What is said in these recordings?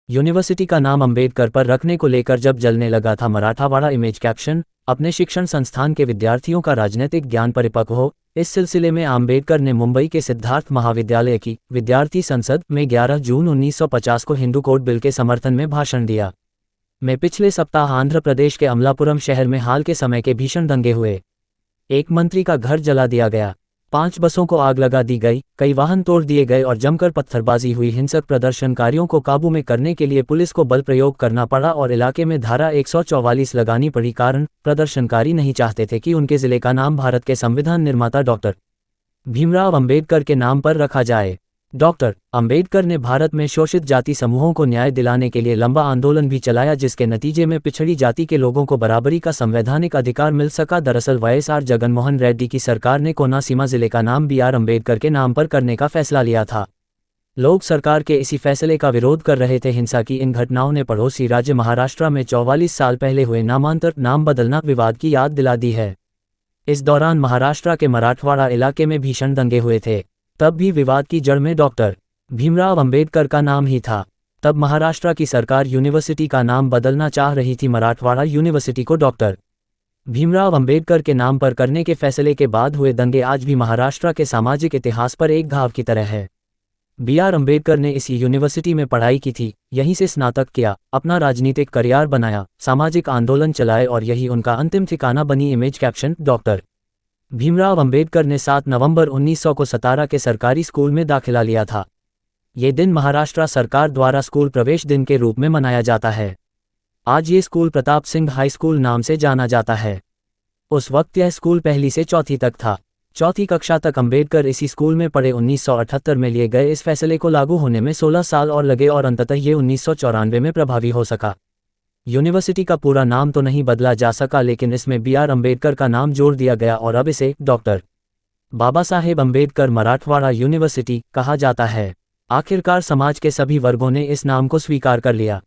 University का नाम अंबेडकर पर रखने को लेकर जब जलने लगा था मराठवाड़ा इमेज कैप्शन, अपने शिक्षण संस्थान के विद्यार्थियों का राजनीतिक ज्ञान परिपक्व हो, इस सिलसिले में अंबेडकर ने मुंबई के सिद्धार्थ महाविद्यालय की विद्यार्थी संसद में 11 जून 1950 को हिंदू कोड बिल के समर्थन में भाषण दिया। में पिछले सप्ताह आंध्र प्रदेश के अमलापुरम शहर में हाल के समय के भीषण दंगे हुए। एक मंत्री का घर जला दिया गया, 5 बसों को आग लगा दी गई, कई वाहन तोड़ दिए गए और जमकर पत्थरबाजी हुई। हिंसक प्रदर्शनकारियों को काबू में करने के लिए पुलिस को बल प्रयोग करना पड़ा और इलाके में धारा 144 लगानी पड़ी। कारण, प्रदर्शनकारी नहीं चाहते थे कि उनके जिले का नाम भारत के संविधान निर्माता डॉक्टर भीमराव अंबेडकर के नाम पर रखा जाए। डॉक्टर अंबेडकर ने भारत में शोषित जाति समूहों को न्याय दिलाने के लिए लंबा आंदोलन भी चलाया, जिसके नतीजे में पिछड़ी जाति के लोगों को बराबरी का संवैधानिक अधिकार मिल सका। दरअसल वाईएसआर जगनमोहन रेड्डी की सरकार ने कोनासीमा जिले का नाम BR अंबेडकर के नाम पर करने का फैसला लिया था। लोग सरकार के इसी फैसले का विरोध कर रहे थे। हिंसा की इन घटनाओं ने पड़ोसी राज्य महाराष्ट्र में 44 साल पहले हुए नामांतर नाम बदलना विवाद की याद दिला दी है। इस दौरान महाराष्ट्र के मराठवाड़ा इलाके में भीषण दंगे हुए थे। तब भी विवाद की जड़ में डॉक्टर भीमराव अंबेडकर का नाम ही था। तब महाराष्ट्र की सरकार यूनिवर्सिटी का नाम बदलना चाह रही थी। मराठवाड़ा यूनिवर्सिटी को डॉक्टर भीमराव अंबेडकर के नाम पर करने के फैसले के बाद हुए दंगे आज भी महाराष्ट्र के सामाजिक इतिहास पर एक घाव की तरह है। BR अंबेडकर ने इसी यूनिवर्सिटी में पढ़ाई की थी, यहीं से स्नातक किया, अपना राजनीतिक करियर बनाया, सामाजिक आंदोलन चलाए और यही उनका अंतिम ठिकाना बनी। Image caption, doctor Bhimrao Ambedkar ने 7 नवंबर 1900 को सतारा के सरकारी स्कूल में दाखिला लिया था। ये दिन महाराष्ट्र सरकार द्वारा स्कूल प्रवेश दिन के रूप में मनाया जाता है। आज ये school Pratap Singh high school नाम से जाना जाता है। उस वक्त यह स्कूल पहली से चौथी तक था। चौथी कक्षा तक अंबेडकर इसी स्कूल में पढ़े। 1978 में लिए गए इस फैसले को लागू होने में 16 साल और लगे और अंततः ये 1994 में प्रभावी हो सका। यूनिवर्सिटी का पूरा नाम तो नहीं बदला जा सका, लेकिन इसमें BR अंबेडकर का नाम जोड़ दिया गया और अब इसे डॉक्टर बाबा साहेब अंबेडकर मराठवाड़ा यूनिवर्सिटी कहा जाता है। आखिरकार समाज के सभी वर्गों ने इस नाम को स्वीकार कर लिया,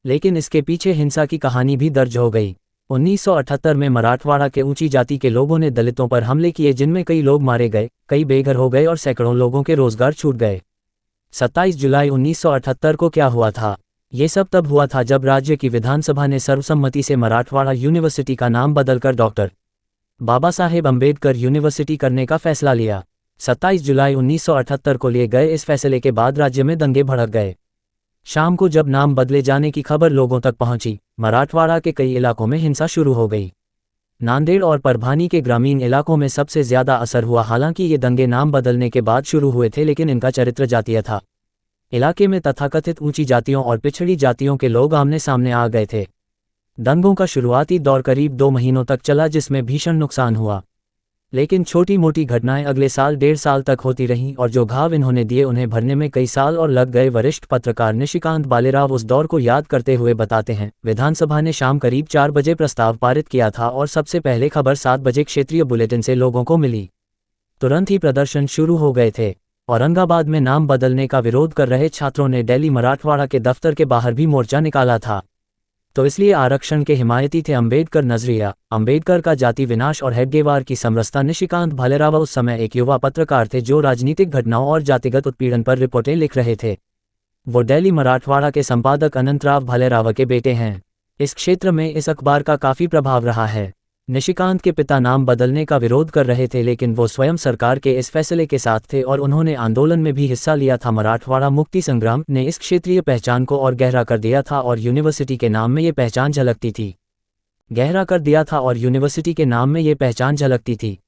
लेकिन इसके पीछे हिंसा की कहानी भी दर्ज हो गई। 1978 में मराठवाड़ा के ऊंची जाति के लोगों ने दलितों पर हमले किए, जिनमें कई लोग मारे गए, कई बेघर हो गए और सैकड़ों लोगों के रोजगार छूट गए। 27 जुलाई 1978 को क्या हुआ था? ये सब तब हुआ था जब राज्य की विधानसभा ने सर्वसम्मति से मराठवाड़ा यूनिवर्सिटी का नाम बदलकर डॉक्टर बाबा साहेब अंबेडकर यूनिवर्सिटी करने का फैसला लिया। 27 जुलाई 1978 को लिए गए इस फैसले के बाद राज्य में दंगे भड़क गए। शाम को जब नाम बदले जाने की खबर लोगों तक पहुंची, मराठवाड़ा के कई इलाकों में हिंसा शुरू हो गई। नांदेड़ और परभानी के ग्रामीण इलाकों में सबसे ज्यादा असर हुआ। हालांकि ये दंगे नाम बदलने के बाद शुरू हुए थे, लेकिन इनका चरित्र जातीय था। इलाके में तथाकथित ऊंची जातियों और पिछड़ी जातियों के लोग आमने सामने आ गए थे। दंगों का शुरुआती दौर करीब 2 महीनों तक चला, जिसमें भीषण नुकसान हुआ, लेकिन छोटी मोटी घटनाएं अगले साल 1.5 साल तक होती रहीं और जो घाव इन्होंने दिए उन्हें भरने में कई साल और लग गए। वरिष्ठ पत्रकार निशिकांत बालेराव उस दौर को याद करते हुए बताते हैं, विधानसभा ने शाम करीब 4 बजे प्रस्ताव पारित किया था और सबसे पहले खबर 7 बजे क्षेत्रीय बुलेटिन से लोगों को मिली। तुरंत ही प्रदर्शन शुरू हो गए थे। औरंगाबाद में नाम बदलने का विरोध कर रहे छात्रों ने दिल्ली मराठवाड़ा के दफ्तर के बाहर भी मोर्चा निकाला था। तो इसलिए आरक्षण के हिमायती थे अंबेडकर नजरिया, अंबेडकर का जाति विनाश और हेडगेवार की समरसता। निशिकांत भालेराव उस समय एक युवा पत्रकार थे जो राजनीतिक घटनाओं और जातिगत उत्पीड़न पर रिपोर्टें लिख रहे थे। वो दिल्ली मराठवाड़ा के संपादक अनंतराव भालेराव के बेटे हैं। इस क्षेत्र में इस अखबार का काफी प्रभाव रहा है। निशिकांत के पिता नाम बदलने का विरोध कर रहे थे, लेकिन वो स्वयं सरकार के इस फैसले के साथ थे और उन्होंने आंदोलन में भी हिस्सा लिया था। मराठवाड़ा मुक्ति संग्राम ने इस क्षेत्रीय पहचान को और गहरा कर दिया था और यूनिवर्सिटी के नाम में ये पहचान झलकती थी।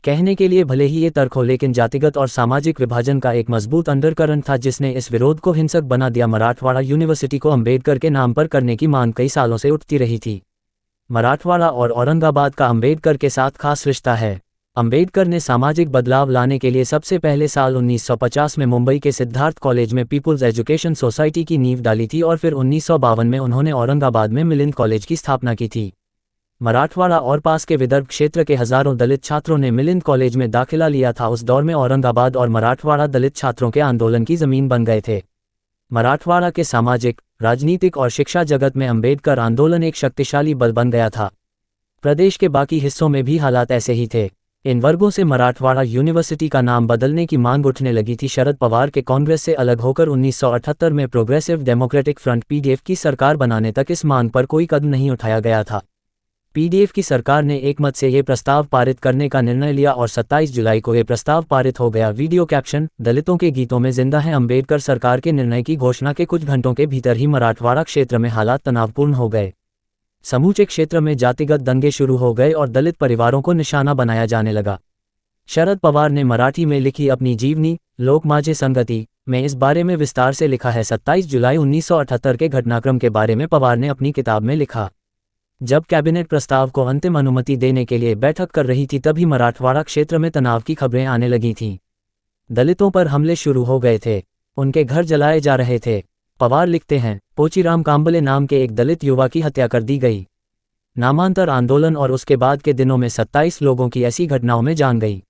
कहने के लिए भले ही ये तर्क हो, लेकिन जातिगत और सामाजिक विभाजन का एक मजबूत अंडरकरंट था जिसने इस विरोध को हिंसक बना दिया। मराठवाड़ा यूनिवर्सिटी को अंबेडकर के नाम पर करने की मांग कई सालों से उठती रही थी। मराठवाड़ा और औरंगाबाद का अंबेडकर के साथ खास रिश्ता है। अंबेडकर ने सामाजिक बदलाव लाने के लिए सबसे पहले साल 1950 में मुंबई के सिद्धार्थ कॉलेज में पीपुल्स एजुकेशन सोसाइटी की नींव डाली थी और फिर 1952 में उन्होंने औरंगाबाद में मिलिंद कॉलेज की स्थापना की थी। मराठवाड़ा और पास के विदर्भ क्षेत्र के हजारों दलित छात्रों ने मिलिंद कॉलेज में दाखिला लिया था। उस दौर में औरंगाबाद और मराठवाड़ा दलित छात्रों के आंदोलन की जमीन बन गए थे। मराठवाड़ा के सामाजिक, राजनीतिक और शिक्षा जगत में अंबेडकर आंदोलन एक शक्तिशाली बल बन गया था। प्रदेश के बाकी हिस्सों में भी हालात ऐसे ही थे। इन वर्गों से मराठवाड़ा यूनिवर्सिटी का नाम बदलने की मांग उठने लगी थी। शरद पवार के कांग्रेस से अलग होकर 1978 में प्रोग्रेसिव डेमोक्रेटिक फ्रंट पीडीएफ की सरकार बनाने तक इस मांग पर कोई कदम नहीं उठाया गया था। पीडीएफ की सरकार ने एकमत से ये प्रस्ताव पारित करने का निर्णय लिया और 27 जुलाई को ये प्रस्ताव पारित हो गया। वीडियो कैप्शन: दलितों के गीतों में जिंदा है अंबेडकर। सरकार के निर्णय की घोषणा के कुछ घंटों के भीतर ही मराठवाड़ा क्षेत्र में हालात तनावपूर्ण हो गए। समूचे क्षेत्र में जातिगत दंगे शुरू हो गए और दलित परिवारों को निशाना बनाया जाने लगा। शरद पवार ने मराठी में लिखी अपनी जीवनी लोक माझे संगति में इस बारे में विस्तार से लिखा है। 27 जुलाई 1978 के घटनाक्रम के बारे में पवार ने अपनी किताब में लिखा, जब कैबिनेट प्रस्ताव को अंतिम अनुमति देने के लिए बैठक कर रही थी तभी मराठवाड़ा क्षेत्र में तनाव की खबरें आने लगी थीं। दलितों पर हमले शुरू हो गए थे, उनके घर जलाए जा रहे थे। पवार लिखते हैं, पोचीराम कांबले नाम के एक दलित युवा की हत्या कर दी गई। नामांतर आंदोलन और उसके बाद के दिनों में 27 लोगों की ऐसी घटनाओं में जान गई।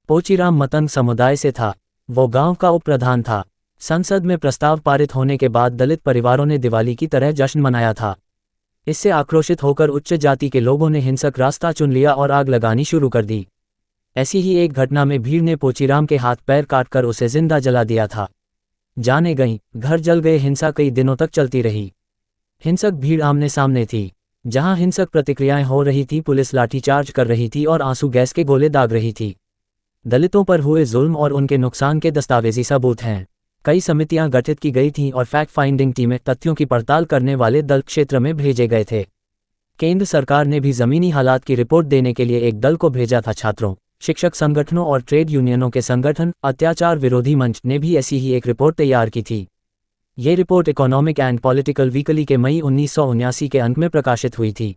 पोचीराम मतंग समुदाय से था, वो गांव का उप प्रधान था। संसद में प्रस्ताव पारित होने के बाद दलित परिवारों ने दिवाली की तरह जश्न मनाया था। इससे आक्रोशित होकर उच्च जाति के लोगों ने हिंसक रास्ता चुन लिया और आग लगानी शुरू कर दी। ऐसी ही एक घटना में भीड़ ने पोचीराम के हाथ पैर काटकर उसे जिंदा जला दिया था। जाने गईं, घर जल गए। हिंसा कई दिनों तक चलती रही। हिंसक भीड़ आमने सामने थी। जहां हिंसक प्रतिक्रियाएं हो रही थी, पुलिस लाठीचार्ज कर रही थी और आंसू गैस के गोले दाग रही थी। दलितों पर हुए जुल्म और उनके नुकसान के दस्तावेजी सबूत हैं। कई समितियां गठित की गई थीं और फैक्ट फाइंडिंग टीमें, तथ्यों की पड़ताल करने वाले दल क्षेत्र में भेजे गए थे। केंद्र सरकार ने भी जमीनी हालात की रिपोर्ट देने के लिए एक दल को भेजा था। छात्रों, शिक्षक संगठनों और ट्रेड यूनियनों के संगठन अत्याचार विरोधी मंच ने भी ऐसी ही एक रिपोर्ट तैयार की थी। ये report economic and political weekly के मई 1979 के अंक में प्रकाशित हुई थी।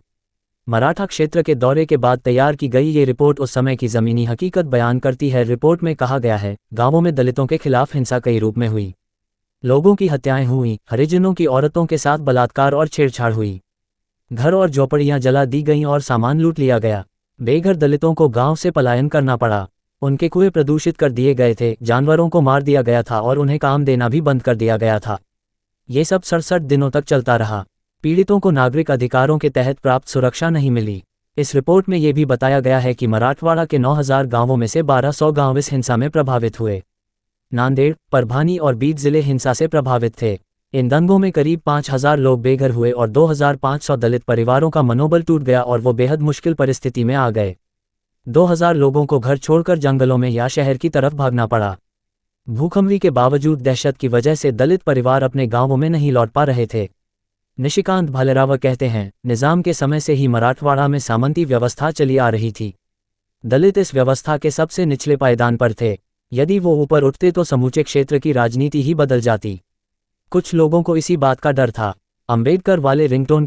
मराठा क्षेत्र के दौरे के बाद तैयार की गई ये रिपोर्ट उस समय की ज़मीनी हकीकत बयान करती है। रिपोर्ट में कहा गया है, गांवों में दलितों के खिलाफ हिंसा कई रूप में हुई। लोगों की हत्याएं हुई, हरिजनों की औरतों के साथ बलात्कार और छेड़छाड़ हुई। घर और झोपड़ियां जला दी गईं और सामान लूट लिया गया। बेघर दलितों को गांव से पलायन करना पड़ा। उनके कुएं प्रदूषित कर दिए गए थे, जानवरों को मार दिया गया था और उन्हें काम देना भी बंद कर दिया गया था। ये सब 67 दिनों तक चलता रहा। पीड़ितों को नागरिक अधिकारों के तहत प्राप्त सुरक्षा नहीं मिली। इस रिपोर्ट में ये भी बताया गया है कि मराठवाड़ा के 9000 गांवों में से 1200 गांव इस हिंसा में प्रभावित हुए। नांदेड़, परभानी और बीड जिले हिंसा से प्रभावित थे। इन दंगों में करीब 5000 लोग बेघर हुए और 2500 दलित परिवारों का मनोबल टूट गया और वो बेहद मुश्किल परिस्थिति में आ गए। 2000 लोगों को घर छोड़कर जंगलों में या शहर की तरफ भागना पड़ा। भूखमरी के बावजूद दहशत की वजह से दलित परिवार अपने गांवों में नहीं लौट पा रहे थे। निशिकांत भालेराव कहते हैं, निजाम के समय से ही मराठवाड़ा में सामंती व्यवस्था चली आ रही थी। दलित इस व्यवस्था के सबसे निचले पायदान पर थे। यदि वो ऊपर उठते तो समूचे क्षेत्र की राजनीति ही बदल जाती। कुछ लोगों को इसी बात का डर था। अंबेडकर वाले रिंगटोन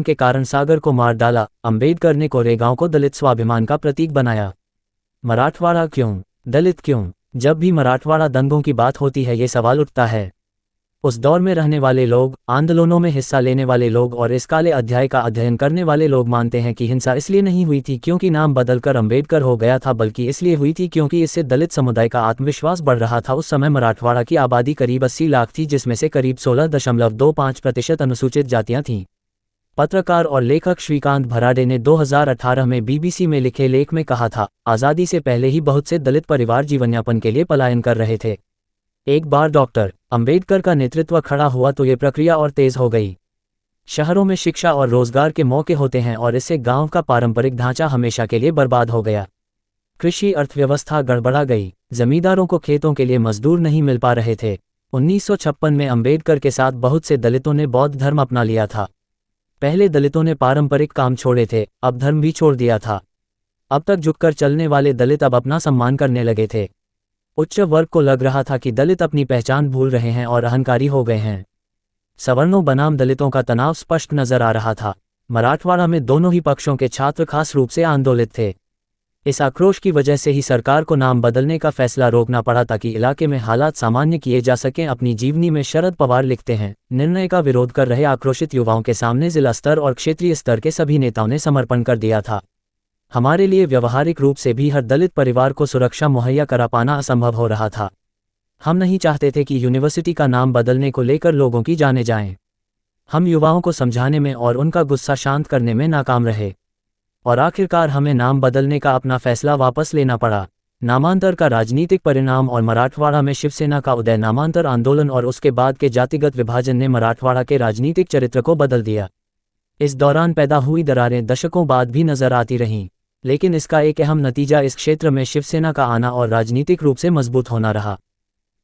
के कारण सागर को मार डाला। अंबेडकर ने कोरेगांव को दलित स्वाभिमान का प्रतीक बनाया। मराठवाड़ा क्यों, दलित क्यों? जब भी मराठवाड़ा दंगों की बात होती है ये सवाल उठता है। उस दौर में रहने वाले लोग, आंदोलनों में हिस्सा लेने वाले लोग और इस काले अध्याय का अध्ययन करने वाले लोग मानते हैं कि हिंसा इसलिए नहीं हुई थी क्योंकि नाम बदलकर अंबेडकर हो गया था, बल्कि इसलिए हुई थी क्योंकि इससे दलित समुदाय का आत्मविश्वास बढ़ रहा था। उस समय मराठवाड़ा की आबादी करीब 80 लाख थी, जिसमें से करीब 16.25% अनुसूचित जातियां थीं। पत्रकार और लेखक श्रीकांत भराडे ने 2018 में बीबीसी में लिखे लेख में कहा था, आज़ादी से पहले ही बहुत से दलित परिवार जीवनयापन के लिए पलायन कर रहे थे। एक बार डॉक्टर अंबेडकर का नेतृत्व खड़ा हुआ तो ये प्रक्रिया और तेज हो गई। शहरों में शिक्षा और रोजगार के मौके होते हैं और इससे गांव का पारंपरिक ढांचा हमेशा के लिए बर्बाद हो गया। कृषि अर्थव्यवस्था गड़बड़ा गई। जमींदारों को खेतों के लिए मजदूर नहीं मिल पा रहे थे। 1956 में अंबेडकर के साथ बहुत से दलितों ने बौद्ध धर्म अपना लिया था। पहले दलितों ने पारंपरिक काम छोड़े थे, अब धर्म भी छोड़ दिया था। अब तक झुककर चलने वाले दलित अब अपना सम्मान करने लगे थे। उच्च वर्ग को लग रहा था कि दलित अपनी पहचान भूल रहे हैं और अहंकारी हो गए हैं। सवर्णों बनाम दलितों का तनाव स्पष्ट नजर आ रहा था। मराठवाड़ा में दोनों ही पक्षों के छात्र खास रूप से आंदोलित थे। इस आक्रोश की वजह से ही सरकार को नाम बदलने का फैसला रोकना पड़ा ताकि इलाके में हालात सामान्य किए जा सकें। अपनी जीवनी में शरद पवार लिखते हैं, निर्णय का विरोध कर रहे आक्रोशित युवाओं के सामने जिला स्तर और क्षेत्रीय स्तर के सभी नेताओं ने समर्पण कर दिया था। हमारे लिए व्यवहारिक रूप से भी हर दलित परिवार को सुरक्षा मुहैया करा पाना असंभव हो रहा था। हम नहीं चाहते थे कि यूनिवर्सिटी का नाम बदलने को लेकर लोगों की जाने जाएं। हम युवाओं को समझाने में और उनका गुस्सा शांत करने में नाकाम रहे। और आखिरकार हमें नाम बदलने का अपना फैसला वापस लेना पड़ा। नामांतर का राजनीतिक परिणाम और मराठवाड़ा में शिवसेना का उदय। नामांतर आंदोलन और उसके बाद के जातिगत विभाजन ने मराठवाड़ा के राजनीतिक चरित्र को बदल दिया। इस दौरान पैदा हुई दरारें दशकों बाद भी नजर आती रहीं, लेकिन इसका एक अहम नतीजा इस क्षेत्र में शिवसेना का आना और राजनीतिक रूप से मजबूत होना रहा।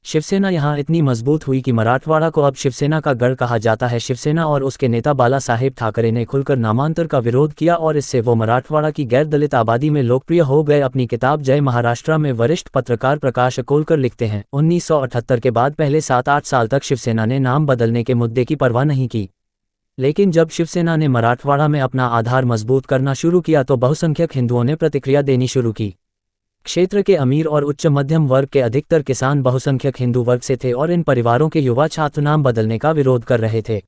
शिवसेना यहाँ इतनी मजबूत हुई कि मराठवाड़ा को अब शिवसेना का गढ़ कहा जाता है। शिवसेना और उसके नेता बाला साहेब ठाकरे ने खुलकर नामांतर का विरोध किया और इससे वो मराठवाड़ा की गैर दलित आबादी में लोकप्रिय हो गए। अपनी किताब जय महाराष्ट्र में वरिष्ठ पत्रकार प्रकाश अकोलकर लिखते हैं, 1978 के बाद पहले 7-8 साल तक शिवसेना ने नाम बदलने के मुद्दे की परवाह नहीं की, लेकिन जब शिवसेना ने मराठवाड़ा में अपना आधार मजबूत करना शुरू किया तो बहुसंख्यक हिंदुओं ने प्रतिक्रिया देनी शुरू की। क्षेत्र के अमीर और उच्च मध्यम वर्ग के अधिकतर किसान बहुसंख्यक हिंदू वर्ग से थे और इन परिवारों के युवा छात्र नाम बदलने का विरोध कर रहे थे।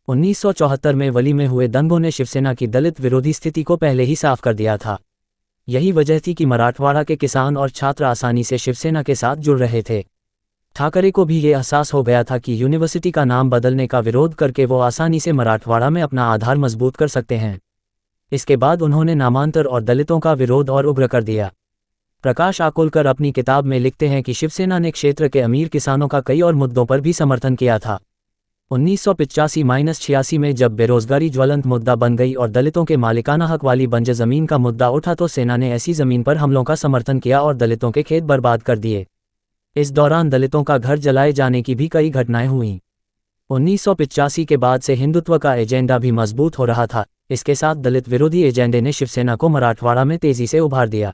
1974 में वली में हुए दंगों ने शिवसेना की दलित विरोधी स्थिति को पहले ही साफ कर दिया था। यही वजह थी कि मराठवाड़ा के किसान और छात्र आसानी से शिवसेना के साथ जुड़ रहे थे। ठाकरे को भी ये एहसास हो गया था कि यूनिवर्सिटी का नाम बदलने का विरोध करके वो आसानी से मराठवाड़ा में अपना आधार मजबूत कर सकते हैं। इसके बाद उन्होंने नामांतर और दलितों का विरोध और उग्र कर दिया। प्रकाश आकोलकर अपनी किताब में लिखते हैं कि शिवसेना ने क्षेत्र के अमीर किसानों का कई और मुद्दों पर भी समर्थन किया था। 1985-86 में जब बेरोजगारी ज्वलंत मुद्दा बन गई और दलितों के मालिकाना हक वाली बंजर जमीन का मुद्दा उठा तो सेना ने ऐसी जमीन पर हमलों का समर्थन किया और दलितों के खेत बर्बाद कर दिए। इस दौरान दलितों का घर जलाए जाने की भी कई घटनाएं हुईं। 1985 के बाद से हिंदुत्व का एजेंडा भी मजबूत हो रहा था। इसके साथ दलित विरोधी एजेंडे ने शिवसेना को मराठवाड़ा में तेजी से उभार दिया।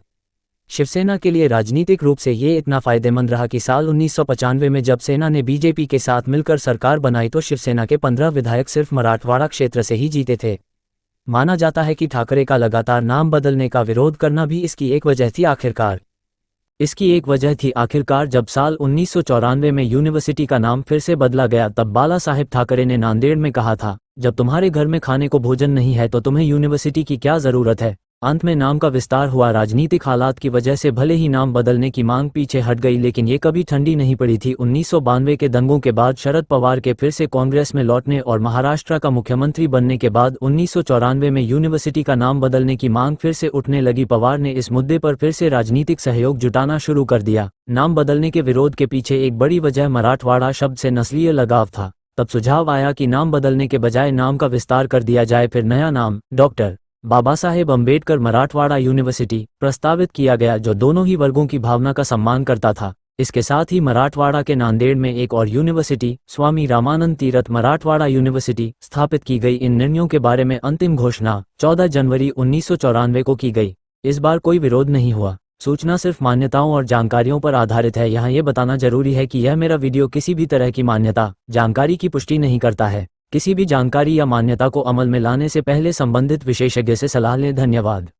शिवसेना के लिए राजनीतिक रूप से ये इतना फायदेमंद रहा कि साल 1995 में जब सेना ने बीजेपी के साथ मिलकर सरकार बनाई तो शिवसेना के 15 विधायक सिर्फ मराठवाड़ा क्षेत्र से ही जीते थे। माना जाता है कि ठाकरे का लगातार नाम बदलने का विरोध करना भी इसकी एक वजह थी। आखिरकार जब साल 1994 में यूनिवर्सिटी का नाम फिर से बदला गया तब बाला साहेब ठाकरे ने नांदेड़ में कहा था, जब तुम्हारे घर में खाने को भोजन नहीं है तो तुम्हें यूनिवर्सिटी की क्या जरूरत है। अंत में नाम का विस्तार हुआ। राजनीतिक हालात की वजह से भले ही नाम बदलने की मांग पीछे हट गई, लेकिन ये कभी ठंडी नहीं पड़ी थी। 1992 के दंगों के बाद शरद पवार के फिर से कांग्रेस में लौटने और महाराष्ट्र का मुख्यमंत्री बनने के बाद 1994 में यूनिवर्सिटी का नाम बदलने की मांग फिर से उठने लगी। पवार ने इस मुद्दे पर फिर से राजनीतिक सहयोग जुटाना शुरू कर दिया। नाम बदलने के विरोध के पीछे एक बड़ी वजह मराठवाड़ा शब्द से नस्लीय लगाव था। तब सुझाव आया कि नाम बदलने के बजाय नाम का विस्तार कर दिया जाए। फिर नया नाम डॉक्टर बाबा साहेब अम्बेडकर मराठवाड़ा यूनिवर्सिटी प्रस्तावित किया गया, जो दोनों ही वर्गों की भावना का सम्मान करता था। इसके साथ ही मराठवाड़ा के नांदेड़ में एक और यूनिवर्सिटी, स्वामी रामानंद तीर्थ मराठवाड़ा यूनिवर्सिटी, स्थापित की गई। इन निर्णयों के बारे में अंतिम घोषणा 14 जनवरी 1994 को की गई। इस बार कोई विरोध नहीं हुआ। सूचना सिर्फ मान्यताओं और जानकारियों पर आधारित है। यहाँ ये बताना जरूरी है कि यह मेरा वीडियो किसी भी तरह की मान्यता, जानकारी की पुष्टि नहीं करता है। किसी भी जानकारी या मान्यता को अमल में लाने से पहले संबंधित विशेषज्ञ से सलाह लें। धन्यवाद।